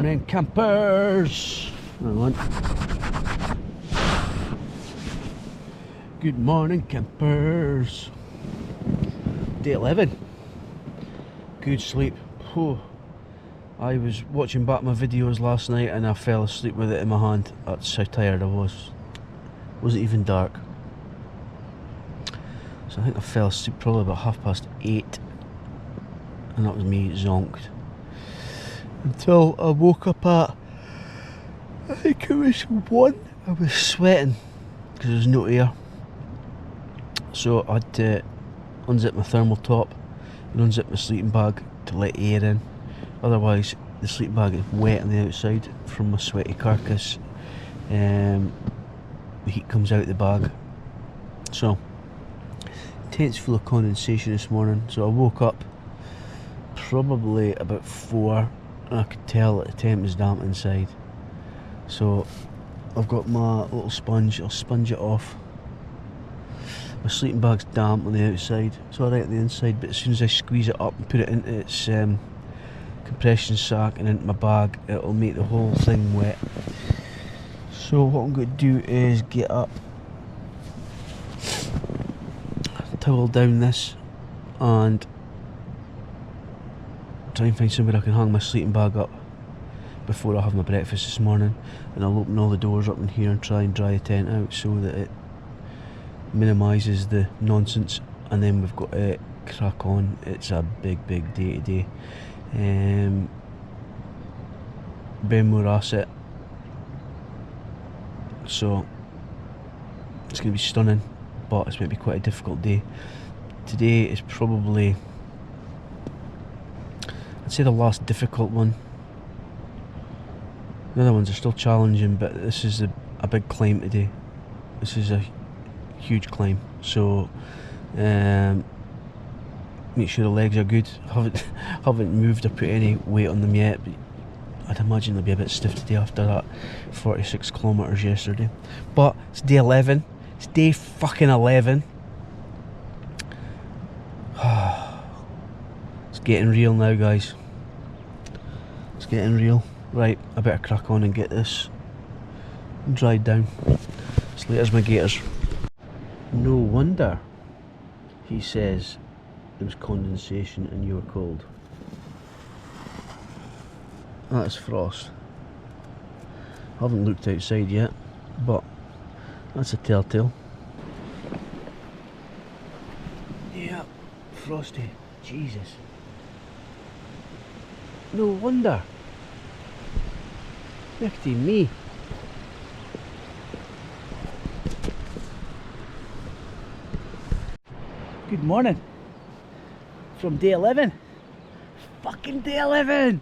morning, campers. Hang on. Good morning, campers. Day 11. Good sleep. Oh, I was watching back my videos last night and I fell asleep with it in my hand. That's how tired I was. Wasn't even dark. So I think I fell asleep probably about 8:30. And that was me zonked. Until I woke up at, I think it was 1. I was sweating because there was no air. So I had to unzip my thermal top and unzip my sleeping bag to let air in. Otherwise the sleeping bag is wet on the outside from my sweaty carcass. The heat comes out of the bag. So tent's full of condensation this morning. So I woke up probably about 4 and I could tell that the tent was damp inside. So I've got my little sponge, I'll sponge it off. My sleeping bag's damp on the outside, it's alright on the inside, but as soon as I squeeze it up and put it into its compression sack and into my bag, it'll make the whole thing wet. So what I'm going to do is get up, towel down this, and try and find somewhere I can hang my sleeping bag up before I have my breakfast this morning, and I'll open all the doors up in here and try and dry the tent out so that it minimises the nonsense, and then we've got to crack on. It's a big day today. Benmore asset, so it's going to be stunning, but it's going to be quite a difficult day. Today is probably, I'd say, the last difficult one. The other ones are still challenging, but this is a big climb today. This is a huge climb, so make sure the legs are good. Haven't moved or put any weight on them yet, but I'd imagine they'll be a bit stiff today after that 46 kilometres yesterday. But it's day 11. It's day fucking 11. It's getting real now, guys. It's getting real. Right, I better crack on and get this dried down. So later's my gators. No wonder he says there was condensation and you were cold. That's frost. I haven't looked outside yet, but that's a telltale. Yeah, frosty. Jesus. No wonder. Look at me. Good morning from day 11. Fucking day 11.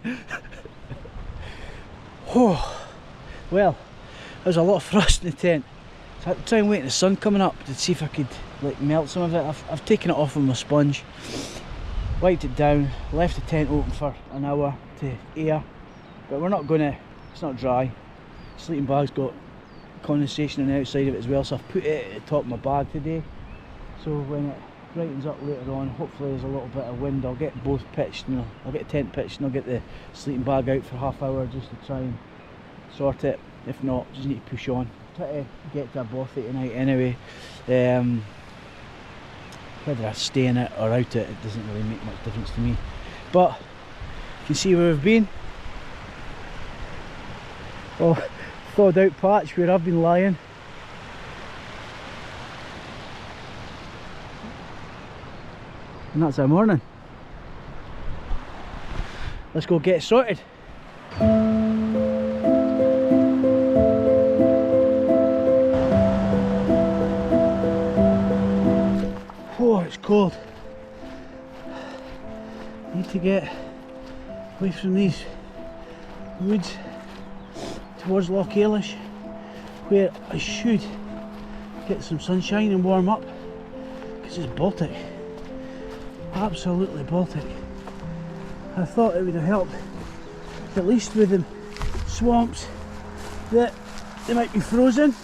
Oh, well, there's a lot of frost in the tent, so I had to try and wait for the sun coming up to see if I could like melt some of it. I've taken it off with my sponge, wiped it down, left the tent open for an hour to air, but we're not gonna, it's not dry. Sleeping bag's got condensation on the outside of it as well, so I've put it at the top of my bag today, so when it brightens up later on, hopefully there's a little bit of wind, I'll get both pitched, and I'll get the tent pitched and I'll get the sleeping bag out for half hour just to try and sort it. If not, just need to push on. Try to get to a bothy tonight anyway. Whether I stay in it or out it doesn't really make much difference to me. But you can see where we've been. Oh, thawed out patch where I've been lying. And that's our morning. Let's go get sorted. Oh, it's cold. Need to get away from these woods towards Loch Ailish, where I should get some sunshine and warm up, because it's Baltic. Absolutely Baltic. I thought it would have helped, at least with the swamps, that they might be frozen,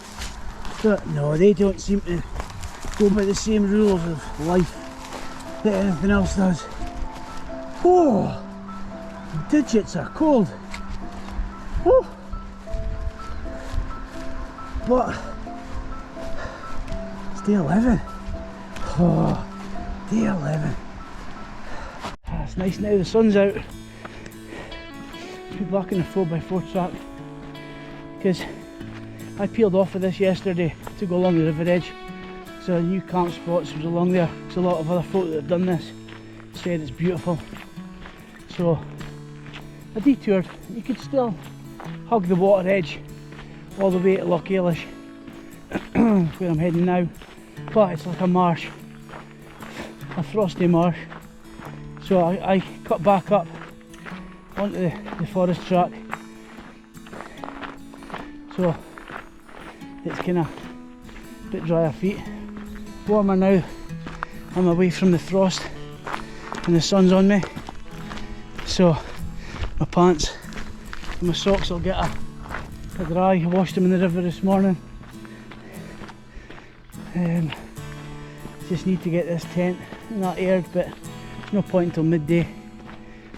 but no, they don't seem to go by the same rules of life that anything else does. Oh, digits are cold. Whew. But it's day 11. Oh, day 11. It's nice now the sun's out. Be back in the 4x4 track because I peeled off of this yesterday to go along the river edge. So new camp spots was along there because a lot of other folk that have done this said it's beautiful. So I detoured. You could still hug the water edge all the way to Loch Ailish where I'm heading now, but it's like a marsh, a frosty marsh. So I cut back up onto the forest track, so it's kind of a bit drier feet. Warmer now. I'm away from the frost and the sun's on me, so my pants and my socks will get a dry. I washed them in the river this morning. Just need to get this tent and that aired, but there's no point until midday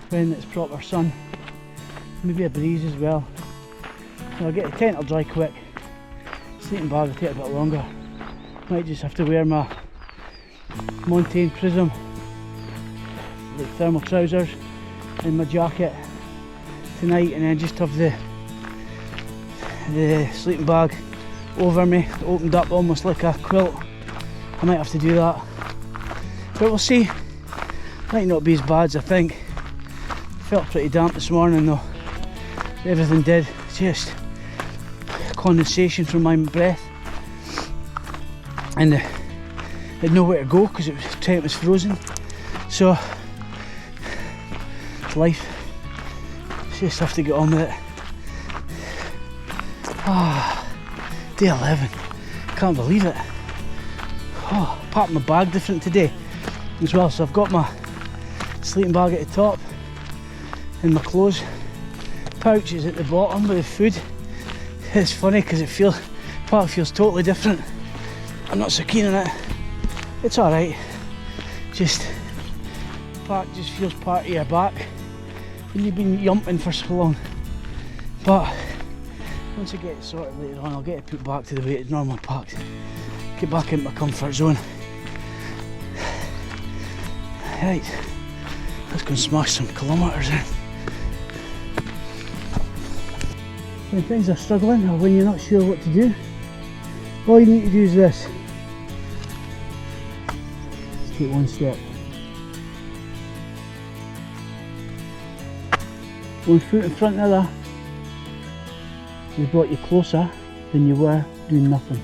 when it's proper sun. Maybe a breeze as well. So I'll get the tent, will dry quick. Sleeping bag will take a bit longer. Might just have to wear my Montane Prism, like thermal trousers, and my jacket tonight, and then just have the sleeping bag over me, opened up almost like a quilt. I might have to do that, but we'll see. Might not be as bad as I think. Felt pretty damp this morning though. Everything did, just condensation from my breath, and I had nowhere to go because the tent was frozen. So it's life. Just have to get on with it. Ah, day 11. Can't believe it. Oh, packed my bag different today as well. So I've got my sleeping bag at the top and my clothes pouch is at the bottom with the food. It's funny because part feels totally different. I'm not so keen on it. It's alright. Just part just feels part of your back when you've been yumping for so long. But once I get it sorted later on, I'll get it put back to the way it's normally packed. Get back into my comfort zone. Right, let's go and smash some kilometres in. When things are struggling or when you're not sure what to do, all you need to do is this. Just take one step. One foot in front of the other has brought you closer than you were doing nothing.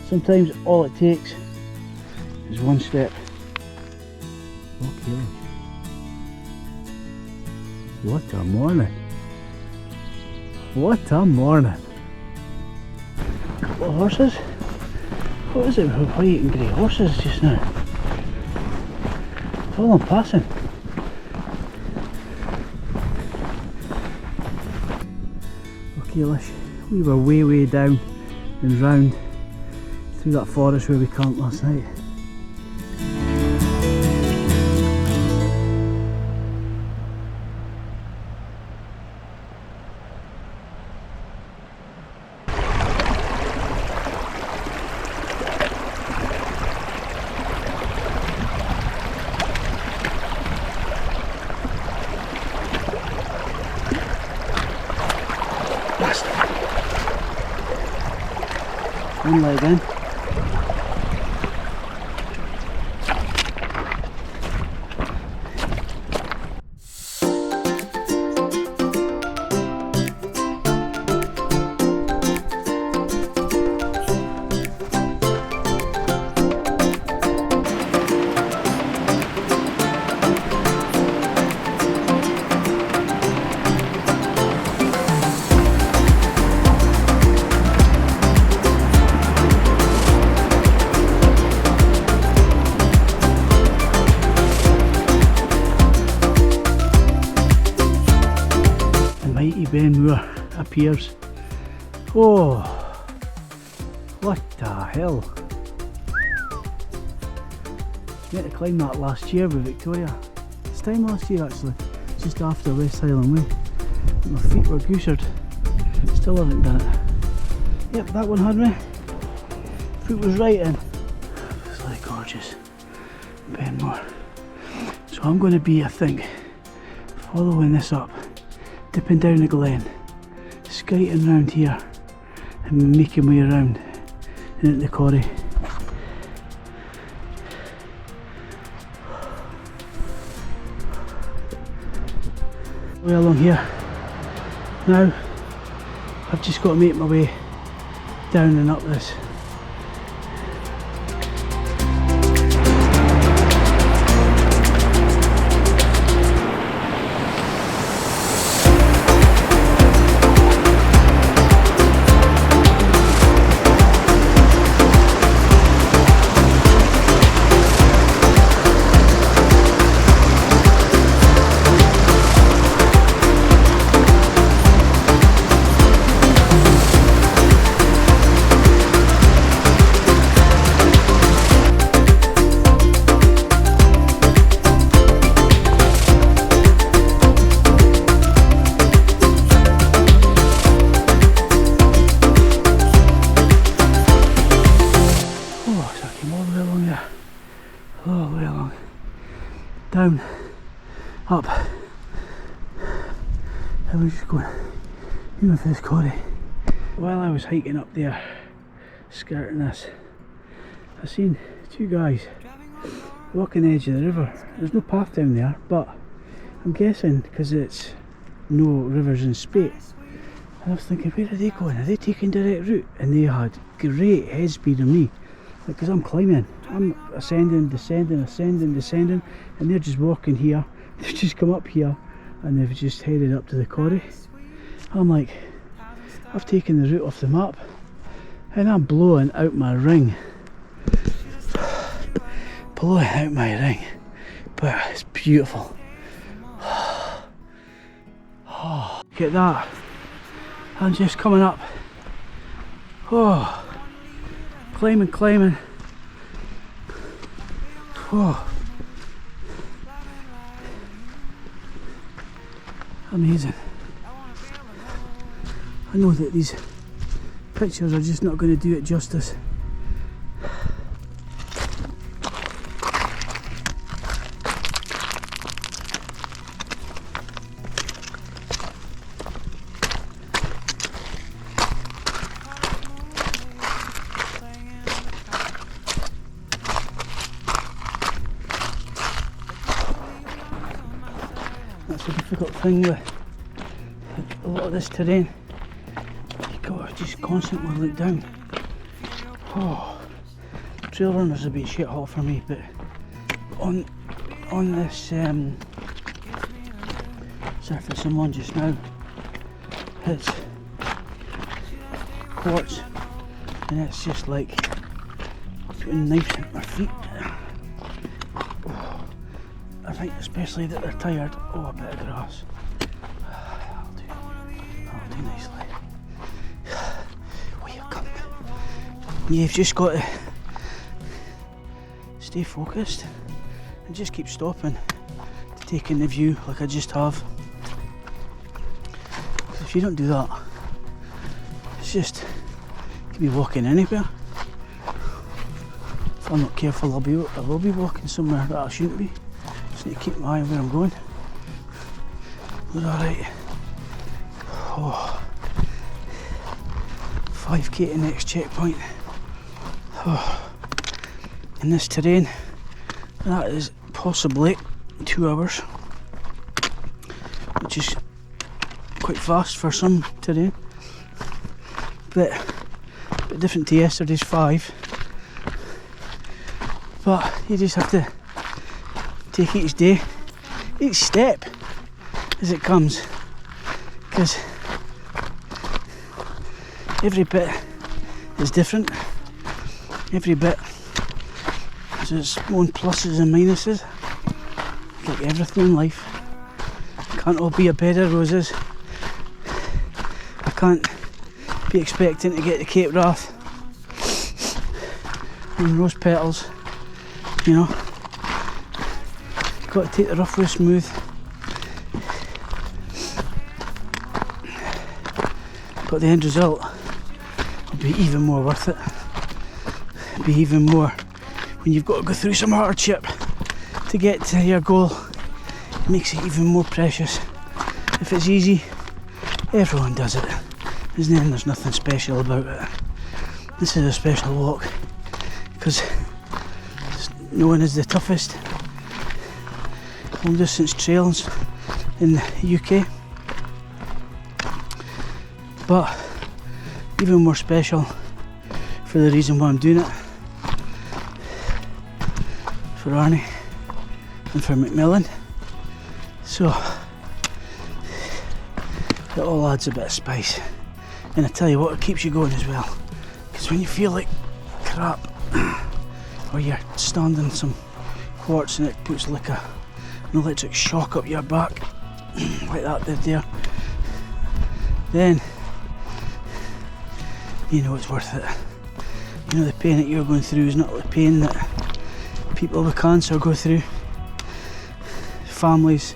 Sometimes all it takes is one step. Okay. What a morning. What a morning. Couple of horses. What is it with white and grey horses just now? That's all I'm passing. Okay, Ailish, we were way down and round through that forest where we camped last night. One leg in. Ben Moor appears. Oh, what the hell. I meant to climb that last year with Victoria. This time last year actually, just after West Highland Way. My feet were goosered. Still haven't done it. Yep, that one had me. Foot was right in. It's like gorgeous. Ben more. So I'm going to be, I think, following this up, dipping down the glen, skiting round here, and making my way around and into the quarry. Way along here. Now I've just got to make my way down and up this. Down, up, I was just going even for this quarry. While I was hiking up there, skirting this, I seen two guys walking the edge of the river. There's no path down there, but I'm guessing because it's no rivers in Spate. And I was thinking, where are they going? Are they taking direct route? And they had great head speed on me. Because I'm climbing, I'm ascending, descending, ascending, descending, and they're just walking here. They've just come up here and they've just headed up to the quarry. I'm like, I've taken the route off the map and I'm blowing out my ring. Blowing out my ring. But it's beautiful. Look at that. I'm just coming up. Oh. Climbing, climbing. Oh. Amazing. I know that these pictures are just not going to do it justice. That's a difficult thing with a lot of this terrain. You've got to just constantly look down. Oh, trail runner's a bit shit hot for me, but on this surface I'm on just now, it's quartz, and it's just like putting knives in my feet. I think especially that they're tired. Oh, a bit of grass. That'll do nicely. Where you come. You've just got to stay focused and just keep stopping to take in the view like I just have. Because if you don't do that, it's just, you could be walking anywhere. If I'm not careful, I will be walking somewhere that I shouldn't be. Just need to keep my eye on where I'm going. We're alright. Oh. 5k to next checkpoint. Oh. In this terrain, that is possibly 2 hours, which is quite fast for some terrain. Bit different to yesterday's 5. But you just have to take each day, each step as it comes, because every bit is different. Every bit has its own pluses and minuses, like everything in life. It can't all be a bed of roses. I can't be expecting to get to Cape Wrath on rose petals, you know. Got to take the rough with smooth. but the end result will be even more worth it. It'll be even more when you've got to go through some hardship to get to your goal. It makes it even more precious. If it's easy, everyone does it. There's nothing special about it. This is a special walk because it's known as the toughest long distance trails in the UK, but even more special for the reason why I'm doing it, for Arnie and for Macmillan. So it all adds a bit of spice, and I tell you what, it keeps you going as well, because when you feel like crap or you're standing some quartz and it puts like an electric shock up your back like that did there, then you know it's worth it. You know the pain that you're going through is not the pain that people with cancer go through. Families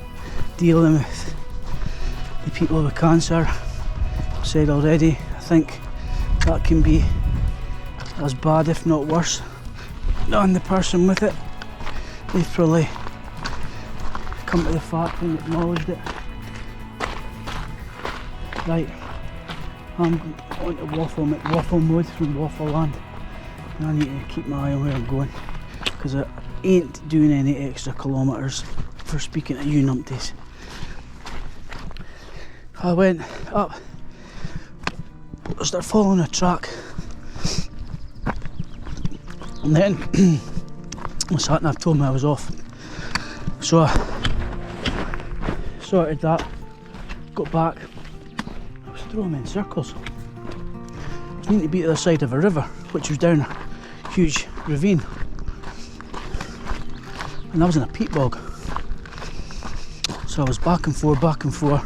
dealing with the people with cancer, I've said already, I think that can be as bad if not worse than the person with it. They've probably come to the fact and acknowledged it. Right, I'm on to waffle mode from Waffle Land, and I need to keep my eye on where I'm going, because I ain't doing any extra kilometres for speaking to you numpties. I went up, I started following a track, and then my sat nav told me I was off, so I sorted that, got back. I was throwing in circles. I was needing to be to the side of a river, which was down a huge ravine, and I was in a peat bog. So I was back and forth,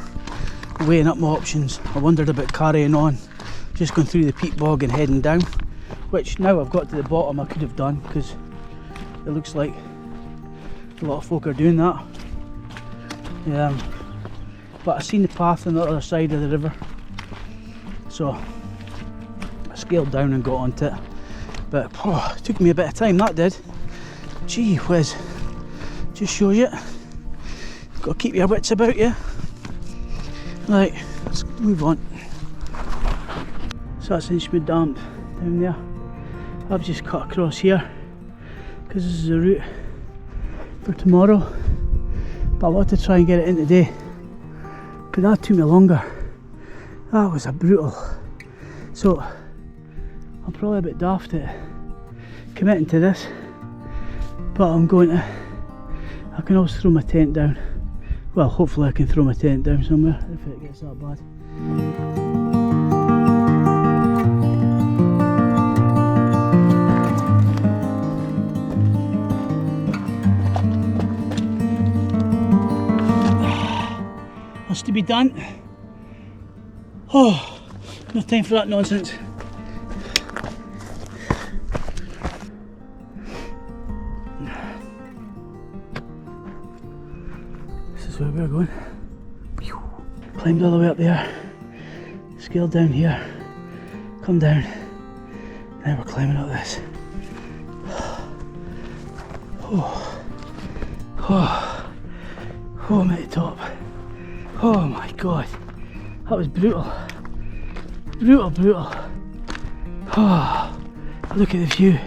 weighing up my options. I wondered about carrying on, just going through the peat bog and heading down, which now I've got to the bottom I could have done, because it looks like a lot of folk are doing that. But I seen the path on the other side of the river, so I scaled down and got onto it. But it took me a bit of time, that did. Gee whiz, just shows you. Got to keep your wits about you. Right, let's move on. So that's Inchwood Damp down there. I've just cut across here because this is a route for tomorrow, but I want to try and get it in today, but that took me longer. That was a brutal. So I'm probably a bit daft at committing to this, but I'm going to. I can always throw my tent down. Well, hopefully I can throw my tent down somewhere if it gets that bad. Has to be done. Oh, no time for that nonsense. This is where we're going. Climbed all the way up there, scaled down here, come down, now we're climbing up this. I'm at the top. Oh my god, that was brutal. Brutal. Oh, look at the view.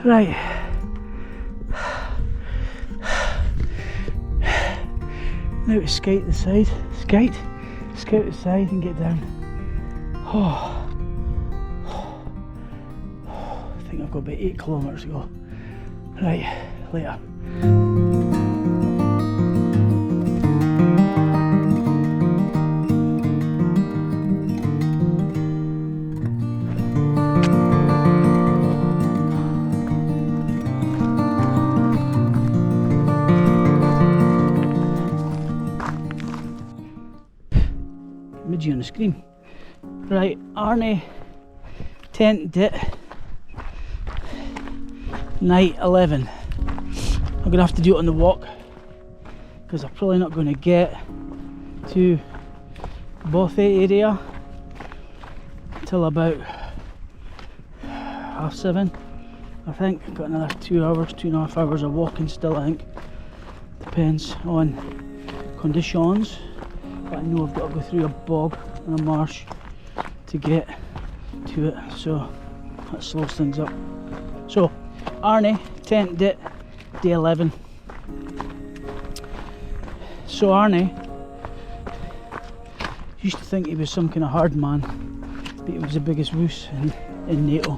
Right. Now to skate the side. Skate the side and get down. I think I've got about 8 kilometres to go. Right, later. Midgie on the screen. Right, Arnie tent it. Night 11. I'm gonna have to do it on the walk because I'm probably not going to get to Bothy area till about 7:30, I think. Got another 2 hours, 2.5 hours of walking still, I think. Depends on conditions, but I know I've got to go through a bog and a marsh to get to it, so that slows things up. So Arnie, tent dit, day 11. So Arnie used to think he was some kind of hard man, but he was the biggest wuss in NATO.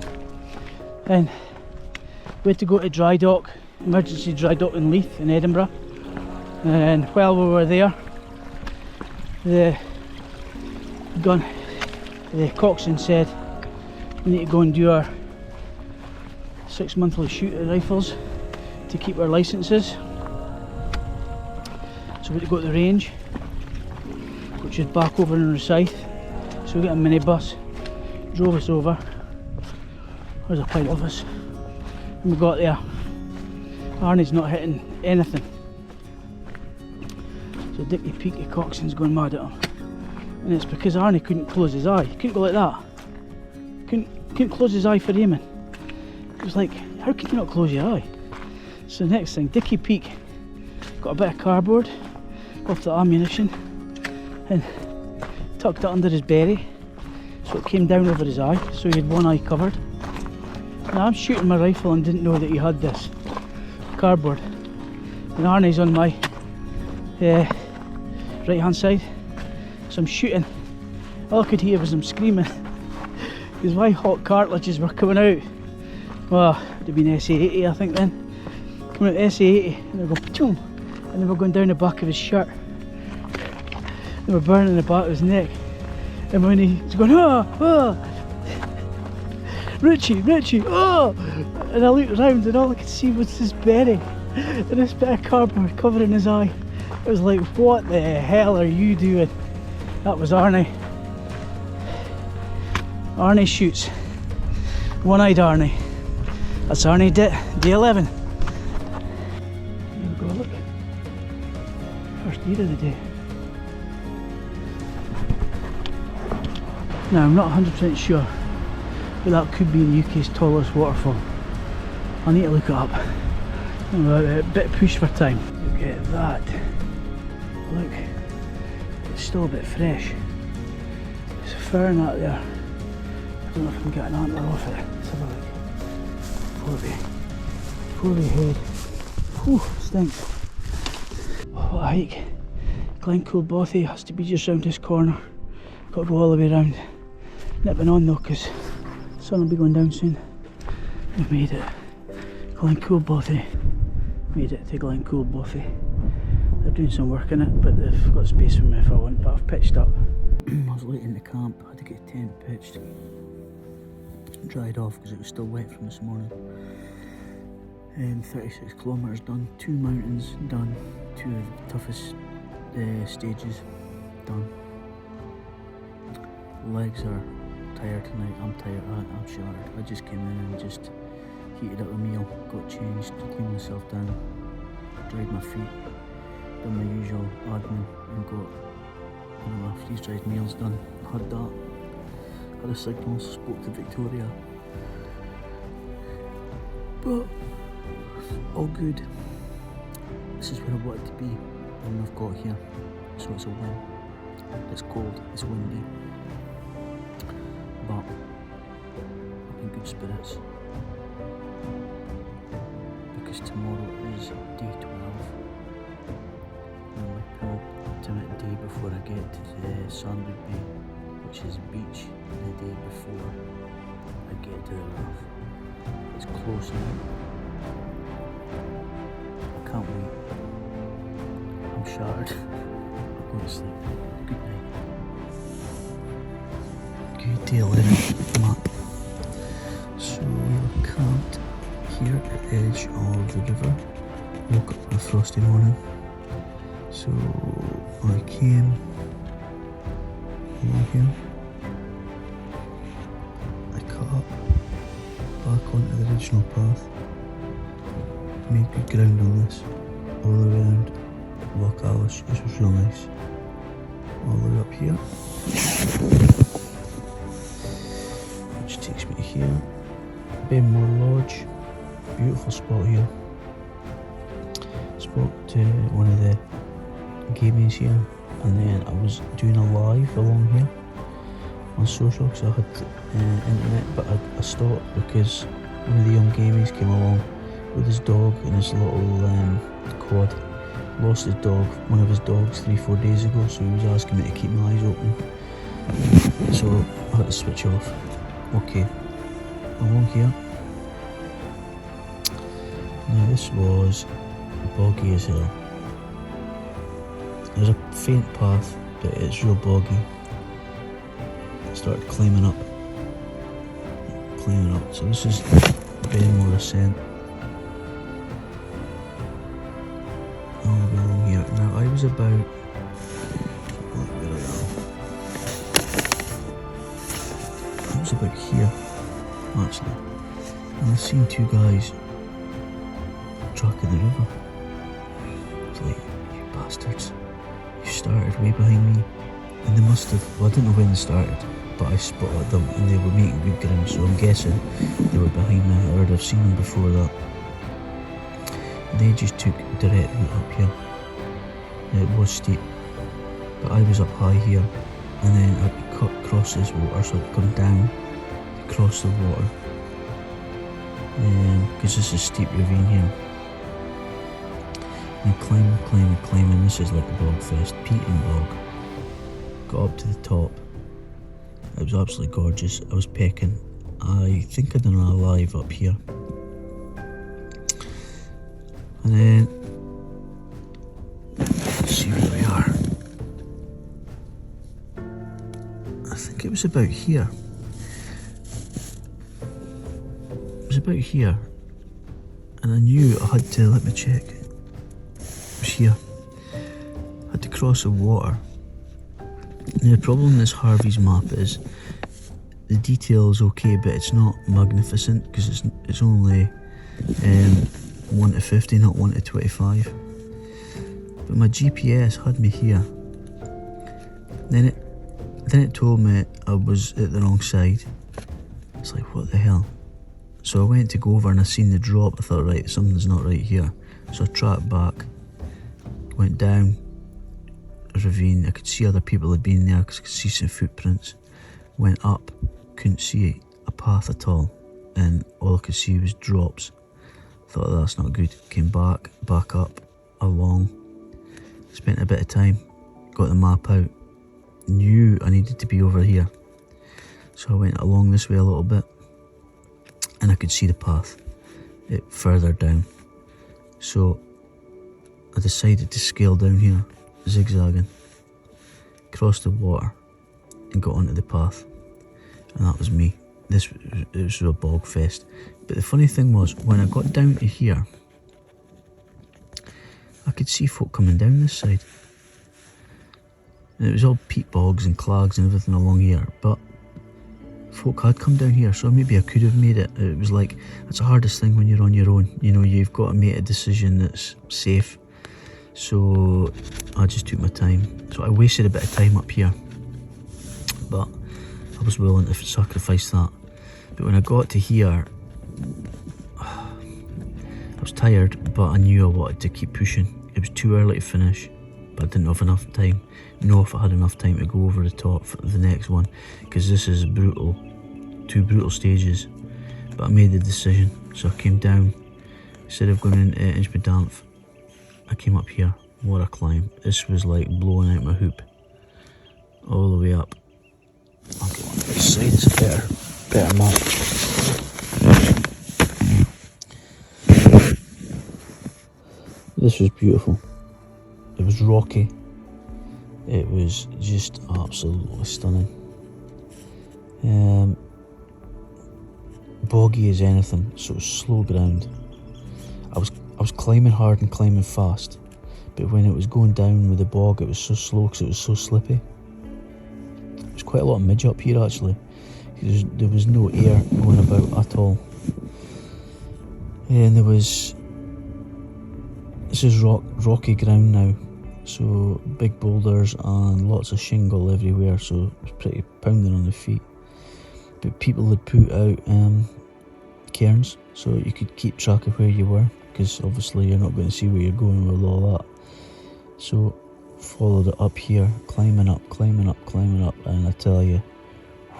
And we had to go to dry dock, emergency dry dock in Leith in Edinburgh. And while we were there, the coxswain said we need to go and do our 6 monthly shoot at rifles to keep our licences. So we had to go to the range, which is back over in Rosyth. So we got a minibus, drove us over. There's a pint of us, and we got there. Arnie's not hitting anything. So Dickie Peaky Coxswain's going mad at him, and it's because Arnie couldn't close his eye. He couldn't go like that. Couldn't close his eye for aiming. It was like, how can you not close your eye? So the next thing, Dickie Peak got a bit of cardboard off the ammunition and tucked it under his berry, so it came down over his eye, so he had one eye covered. Now I'm shooting my rifle and didn't know that he had this cardboard, and Arnie's on my right hand side, so I'm shooting. All I could hear was him screaming because my hot cartridges were coming out. Well, it would have been SA80 I think then. Coming out SA80, and they were going boom, and they were going down the back of his shirt. They were burning the back of his neck, and when he was going, oh, Richie, oh! And I looked around and all I could see was this berry and this bit of cardboard covering his eye. It was like, what the hell are you doing? That was Arnie. Arnie shoots. One-eyed Arnie. That's Arnie day 11. There we go, look. First deer of the day. Now I'm not 100% sure, but that could be the UK's tallest waterfall. I need to look it up. I'm a bit pushed for time. Look at that. Look, it's still a bit fresh. There's a fern out there. I don't know if I can get an antler off it. Let's have a look. Before we head. Whew, stinks. What a hike. Glencoe Bothy has to be just round this corner. Got to go all the way around. Nipping on though, because the sun will be going down soon. We've made it. Glencoe Bothy. Made it to Glencoe Bothy. They're doing some work in it, but they've got space for me if I want, but I've pitched up. I was late in the camp, I had to get a tent pitched. Dried off because it was still wet from this morning. 36 kilometres done, 2 mountains done, 2 of the toughest stages done. Legs are tired tonight, I'm tired, I'm shattered. I just came in and just heated up a meal, got changed, cleaned myself down, dried my feet, done my usual admin and got my freeze-dried meals done. Had that, had a signal, spoke to Victoria, but all good. This is where I wanted to be and I've got here, so it's a win. It's cold, it's windy, but I'm in good spirits because tomorrow is day 12 and my penultimate day before I get to the Sandwood Bay, which is beach, the day before I get to the RAF. It's close now. I can't wait. I'm shattered. I'm going to sleep. Good night. Good day 11 map. So we're camped here at the edge of the river. Woke up on a frosty morning. So I came over here. I cut up back onto the original path. Made good ground on this all the way around. Loch Alice, this was real nice. All the way up here, which takes me to here. Benmore Lodge, beautiful spot here. Spoke to one of the gamies here, and then I was doing a live along here on social because I had internet, but I stopped because one of the young gamies came along with his dog and his little quad. Lost his dog, one of his dogs, 3-4 days ago, so he was asking me to keep my eyes open, so I had to switch off. Okay, along here, now this was boggy as hell. There's a faint path, but it's real boggy. I started climbing up, so this is Benmore Ascent. All the way along here. Now I was about, here actually, and I seen two guys tracking the river. I was like, you bastards, you started way behind me. And they must have, well, I didn't know when they started, but I spotted them and they were making good ground, so I'm guessing they were behind me, or I've seen them before that. They just took direct route up here. It was steep, but I was up high here, and then I'd cut across this water, so I'd come down, across the water, because this is steep ravine here. And climbing, this is like a bog fest, peat and bog. Got up to the top, it was absolutely gorgeous. I was pecking. I think I'd done a live up here. And then, let's see where we are. I think it was about here. It was about here. And I knew I had to, let me check. It was here. I had to cross the water. Now the problem with this Harvey's map is the detail is okay, but it's not magnificent because it's only 1 to 50, not 1 to 25. But my GPS had me here. Then it told me I was at the wrong side. It's like, what the hell? So I went to go over and I seen the drop. I thought, right, something's not right here. So I tracked back, went down a ravine. I could see other people had been there because I could see some footprints. Went up, couldn't see a path at all, and all I could see was drops. Thought, that's not good. Came back up, along. Spent a bit of time, got the map out. Knew I needed to be over here. So I went along this way a little bit, and I could see the path further down. So I decided to scale down here, zigzagging, crossed the water, and got onto the path. And that was me. It was a bog fest. But the funny thing was, when I got down to here, I could see folk coming down this side. And it was all peat bogs and clags and everything along here, but folk had come down here, so maybe I could have made it. It was like, it's the hardest thing when you're on your own. You know, you've got to make a decision that's safe. So I just took my time. So I wasted a bit of time up here, but I was willing to sacrifice that. But when I got to here, I was tired, but I knew I wanted to keep pushing. It was too early to finish, but I didn't have enough time. Know if I had enough time to go over the top for the next one, because this is brutal, 2 brutal stages. But I made the decision, so I came down. Instead of going into Inchmadamph, I came up here. What a climb. This was like blowing out my hoop. All the way up. I'll go on this side, it's a better map. This was beautiful. It was rocky. It was just absolutely stunning. Boggy as anything, so it was slow ground. I was climbing hard and climbing fast, but when it was going down with the bog, it was so slow because it was so slippy. There's quite a lot of midge up here actually. There was no air going about at all. And this is rocky ground now, So big boulders and lots of shingle everywhere, so it was pretty pounding on the feet. But people had put out cairns so you could keep track of where you were, because obviously you're not going to see where you're going with all that. So followed it up here, climbing up, and I tell you,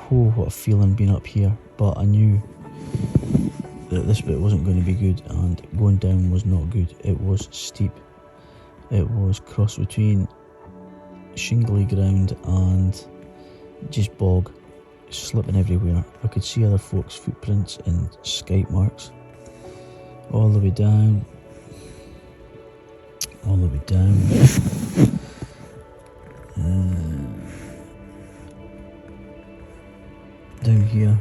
whoa, what a feeling being up here. But I knew that this bit wasn't going to be good, and going down was not good. It was steep. It was cross between shingly ground and just bog, slipping everywhere. I could see other folks' footprints and skate marks all the way down, down here.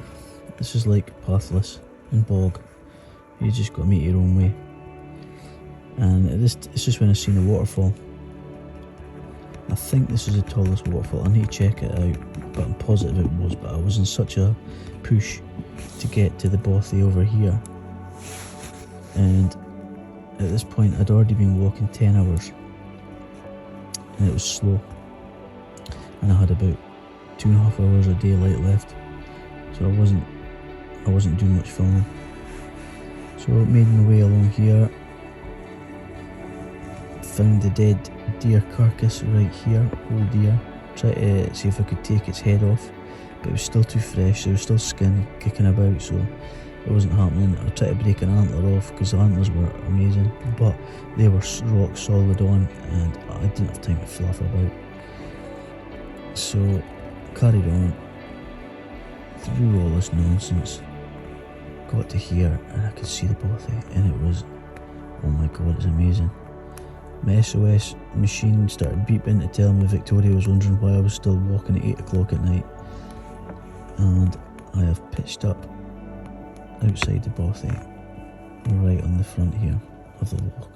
This is like pathless and bog. You just got to make your own way. And this is when I seen a waterfall. I think this is the tallest waterfall. I need to check it out, but I'm positive it was. But I was in such a push to get to the bothy over here, and at this point I'd already been walking 10 hours, and it was slow, and I had about 2.5 hours of daylight left, so I wasn't doing much filming. So I made my way along here, found the dead deer carcass right here, whole deer. Tried to see if I could take its head off, but it was still too fresh. There was still skin kicking about, so it wasn't happening. I tried to break an antler off because the antlers were amazing, but they were rock solid on, and I didn't have time to fluff about. So carried on through all this nonsense, got to here, and I could see the bothy, and it was, oh my god, it's amazing. My SOS machine started beeping to tell me Victoria was wondering why I was still walking at 8 o'clock at night, and I have pitched up outside the bothy, right on the front here of the loch.